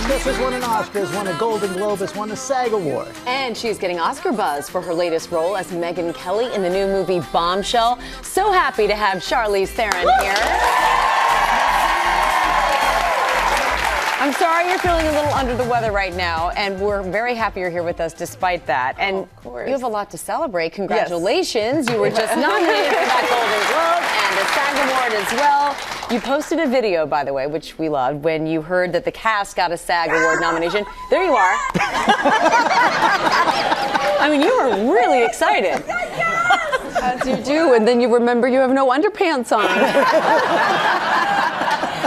actress, has won an Oscar, has won a Golden Globe, has won a SAG Award. And she's getting Oscar buzz for her latest role as Megyn Kelly in the new movie Bombshell. So happy to have Charlize Theron here. I'm sorry you're feeling a little under the weather right now, and we're very happy you're here with us despite that. And of course. You have a lot to celebrate. Congratulations. Yes. You were just nominated for that Golden Globe and a SAG Award as well. You posted a video, by the way, which we loved, when you heard that the cast got a SAG Award nomination. There you are. I mean, you were really excited. As you do, and then you remember you have no underpants on.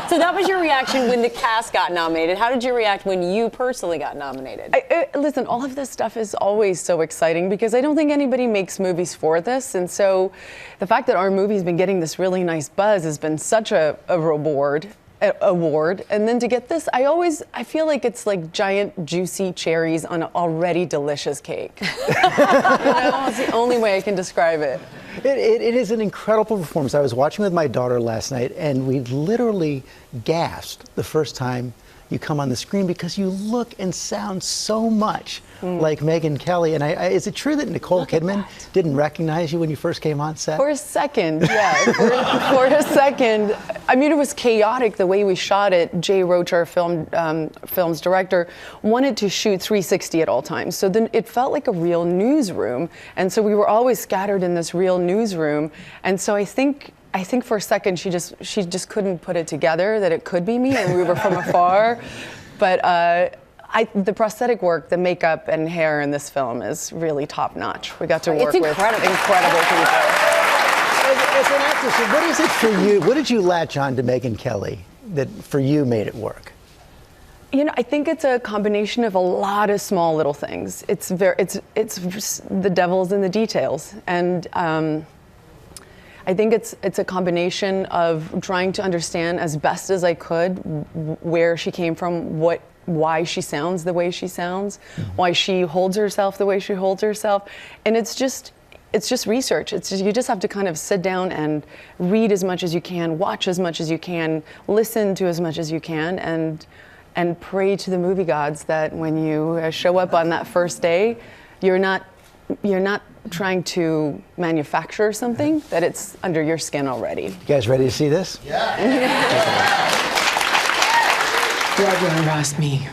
So that was your reaction when the cast got nominated. How did you react when you personally got nominated? Listen, all of this stuff is always so exciting because I don't think anybody makes movies for this. And so the fact that our movie's been getting this really nice buzz has been such a award. And then to get this, I feel like it's like giant juicy cherries on an already delicious cake. It's the only way I can describe it. It is an incredible performance. I was watching with my daughter last night, and we literally gasped the first time you come on the screen because you look and sound so much like Megyn Kelly. And is it true that Nicole Kidman didn't recognize you when you first came on set? For a second, yeah. for a second. I mean, it was chaotic the way we shot it. Jay Roach, our film's director, wanted to shoot 360 at all times. So then it felt like a real newsroom. And so we were always scattered in this real newsroom. And so I think for a second she just couldn't put it together that it could be me, and we were from afar. But the prosthetic work, the makeup and hair in this film is really top notch. We got to work with incredible people. As an actress, what is it for you? What did you latch on to Megyn Kelly that for you made it work? You know, I think it's a combination of a lot of small little things. It's the devil's in the details, and I think it's a combination of trying to understand as best as I could where she came from, why she sounds the way she sounds, why she holds herself the way she holds herself, and it's just research. You just have to kind of sit down and read as much as you can, watch as much as you can, listen to as much as you can, and pray to the movie gods that when you show up on that first day, you're not trying to manufacture something, that it's under your skin already. You guys ready to see this? Yeah. Roger harassed me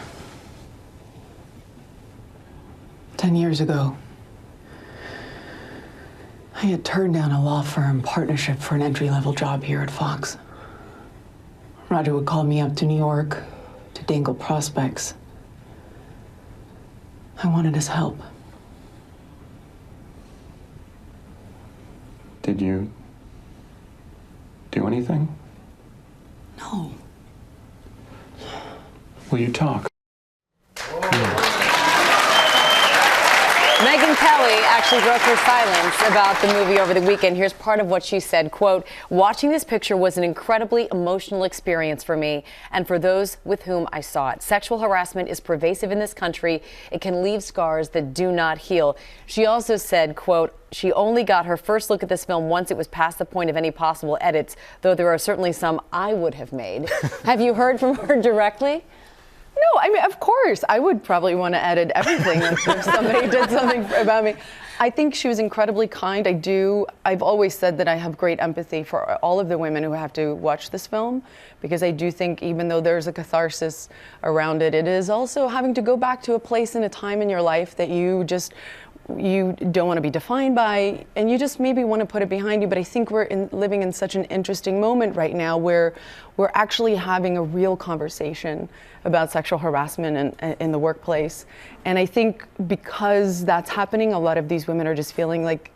10 years ago. I had turned down a law firm partnership for an entry-level job here at Fox. Roger would call me up to New York to dangle prospects. I wanted his help. Did you do anything? No. Will you talk? Megyn Kelly actually broke her silence about the movie over the weekend. Here's part of what she said, quote, "Watching this picture was an incredibly emotional experience for me and for those with whom I saw it. Sexual harassment is pervasive in this country. It can leave scars that do not heal." She also said, quote, she only got her first look at this film once it was past the point of any possible edits, though there are certainly some I would have made. Have you heard from her directly? No, I mean, of course, I would probably want to edit everything if somebody did something about me. I think she was incredibly kind. I've always said that I have great empathy for all of the women who have to watch this film, because I do think even though there's a catharsis around it, it is also having to go back to a place and a time in your life that you don't want to be defined by, and you just maybe want to put it behind you. But I think we're living in such an interesting moment right now where we're actually having a real conversation about sexual harassment in the workplace. And I think because that's happening, a lot of these women are just feeling like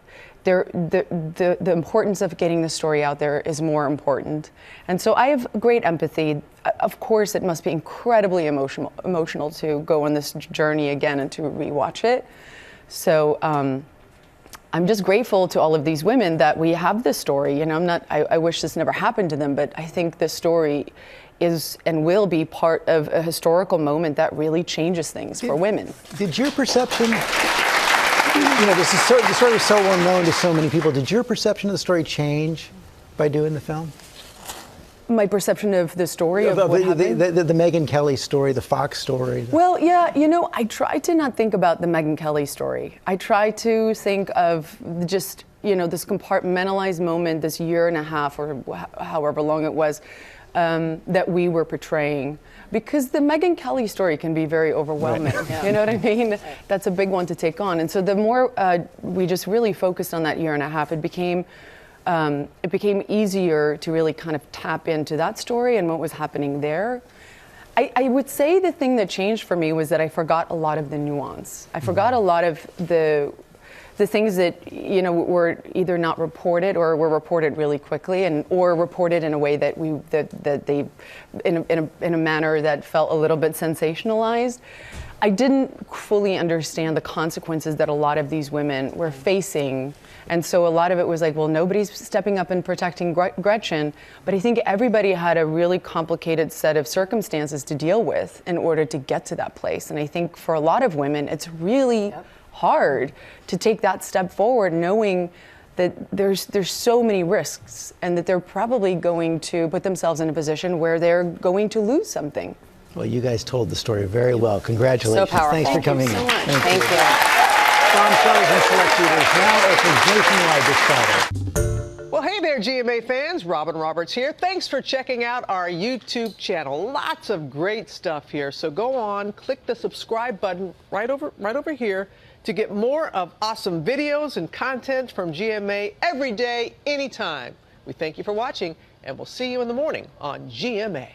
the importance of getting the story out there is more important. And so I have great empathy. Of course, it must be incredibly emotional to go on this journey again and to rewatch it. So I'm just grateful to all of these women that we have this story. You know, I wish this never happened to them, but I think this story is and will be part of a historical moment that really changes things for women. Did your perception, the story was so well known to so many people, did your perception of the story change by doing the film? My perception of the story of The, what happened? the Megyn Kelly story, the Fox story. Well, yeah, I try to not think about the Megyn Kelly story. I try to think of just, this compartmentalized moment, this year and a half or however long it was, that we were portraying. Because the Megyn Kelly story can be very overwhelming. Right. Yeah. You know what I mean? That's a big one to take on. And so the more we just really focused on that year and a half, it became easier to really kind of tap into that story and what was happening there. I would say the thing that changed for me was that I forgot a lot of the nuance. I forgot a lot of the things that were either not reported or were reported really quickly or reported in a way that they in a manner that felt a little bit sensationalized. I didn't fully understand the consequences that a lot of these women were facing. And so a lot of it was like, well, nobody's stepping up and protecting Gretchen, but I think everybody had a really complicated set of circumstances to deal with in order to get to that place. And I think for a lot of women, it's really hard to take that step forward, knowing that there's so many risks and that they're probably going to put themselves in a position where they're going to lose something. Well, you guys told the story very well. Congratulations. So powerful. Thanks for coming Thank you so in. much. Thank you. Bombshells and Select Theaters now opens nationwide this Friday. Well, hey there, GMA fans. Robin Roberts here. Thanks for checking out our YouTube channel. Lots of great stuff here. So go on, click the subscribe button right over here to get more of awesome videos and content from GMA every day, anytime. We thank you for watching, and we'll see you in the morning on GMA.